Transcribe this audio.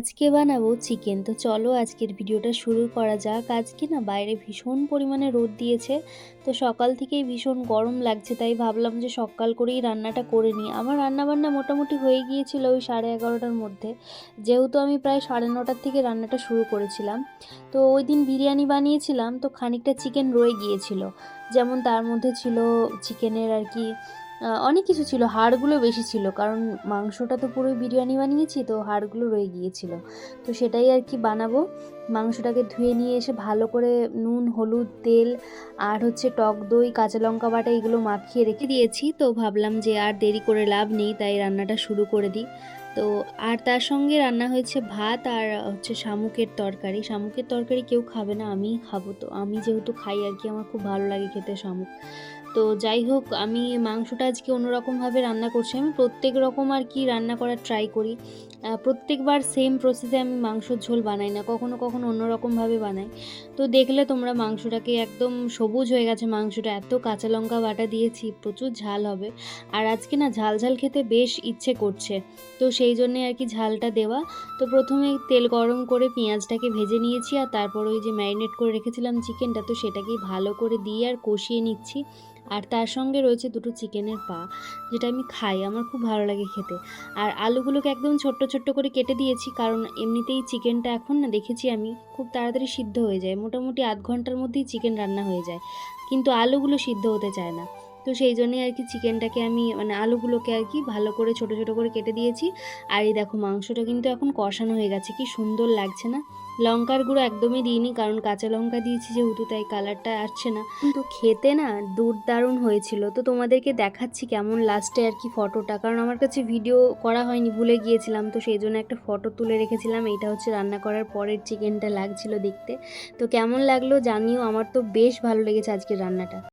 আজকে বানাবো চিকেন। তো চলো আজকের ভিডিওটা শুরু করা যাক। আজকে না বাইরে ভীষণ পরিমাণে রোদ দিয়েছে। তো সকাল থেকেই ভীষণ গরম লাগছে, তাই ভাবলাম যে সকাল করেই রান্নাটা করে নিই। আমার রান্নাবান্না মোটামুটি হয়ে গিয়েছিল ওই 11:30টার মধ্যে, যেহেতু আমি প্রায় 9:30টার থেকে রান্নাটা শুরু করেছিলাম। তো ওই দিন বিরিয়ানি বানিয়েছিলাম, তো খানিকটা চিকেন রয়ে গিয়েছিল। যেমন তার মধ্যে ছিল চিকেনের আর কি অনেক কিছু ছিল, হাড়গুলো বেশি ছিল, কারণ মাংসটা তো পুরোই বিরিয়ানি বানিয়েছি, তো হাড়গুলো রয়ে গিয়েছিল। তো সেটাই আর কি বানাবো। মাংসটাকে ধুয়ে নিয়ে এসে ভালো করে নুন, হলুদ, তেল আর হচ্ছে টক দই, কাঁচা লঙ্কা বাটা এগুলো মাখিয়ে রেখে দিয়েছি। তো ভাবলাম যে আর দেরি করে লাভ নেই, তাই রান্নাটা শুরু করে দিই। তো আর তার সঙ্গে রান্না হয়েছে ভাত আর হচ্ছে শামুকের তরকারি। শামুকের তরকারি কেউ খাবে না, আমিই খাবো। তো আমি যেহেতু খাই আর কি, আমার খুব ভালো লাগে খেতে শামুক। তো যাই হোক, আমি মাংসটা আজকে অন্যরকমভাবে রান্না করছি। আমি প্রত্যেক রকম আর কি রান্না করার ট্রাই করি। প্রত্যেকবার সেম প্রসেসে আমি মাংসর ঝোল বানাই না, কখনো কখনো অন্যরকমভাবে বানাই। তো দেখলে তোমরা মাংসটাকে একদম সবুজ হয়ে গেছে মাংসটা, এত কাঁচা লঙ্কা বাটা দিয়েছি, প্রচুর ঝাল হবে। আর আজকে না ঝাল ঝাল খেতে বেশ ইচ্ছে করছে, তো সেই জন্যে আর কি ঝালটা দেওয়া। তো প্রথমে তেল গরম করে পেঁয়াজটাকে ভেজে নিয়েছি, আর তারপর ওই যে ম্যারিনেট করে রেখেছিলাম চিকেনটা, তো সেটাকেই ভালো করে দিয়ে আর কষিয়ে নিচ্ছি। আর তার সঙ্গে রয়েছে দুটো চিকেনের পা, যেটা আমি খাই, আমার খুব ভালো লাগে খেতে। আর আলুগুলোকে একদম ছোট্ট ছোট্ট করে কেটে দিয়েছি, কারণ এমনিতেই চিকেনটা এখন না দেখেছি আমি খুব তাড়াতাড়ি সিদ্ধ হয়ে যায়, মোটামুটি আধ ঘন্টার মধ্যেই চিকেন রান্না হয়ে যায়, কিন্তু আলুগুলো সিদ্ধ হতে চায় না। তো সেই জন্যই আর কি চিকেনটাকে আমি আলুগুলোকে আর কি ভালো করে ছোট ছোট করে কেটে দিয়েছি। আর এই দেখো মাংসটা কিন্তু এখন কষানো হয়ে গেছে, কি সুন্দর লাগছে না। লঙ্কার গুঁড়ো একদমই দিইনি, কারণ কাঁচা লঙ্কা দিয়েছি যেহেতু, তাই কালারটা আসছে না, কিন্তু খেতে না দুর্দারুণ হয়েছিল। তো তোমাদেরকে দেখাচ্ছি কেমন লাস্টে আর কি ফটোটা, কারণ আমার কাছে ভিডিও করা হয়নি, ভুলে গিয়েছিলাম, তো সেই জন্য একটা ফটো তুলে রেখেছিলাম। এইটা হচ্ছে রান্না করার পরের চিকেনটা লাগছিল দেখতে। তো কেমন লাগলো জানিও, আমার তো বেশ ভালো লেগেছে আজকের রান্নাটা।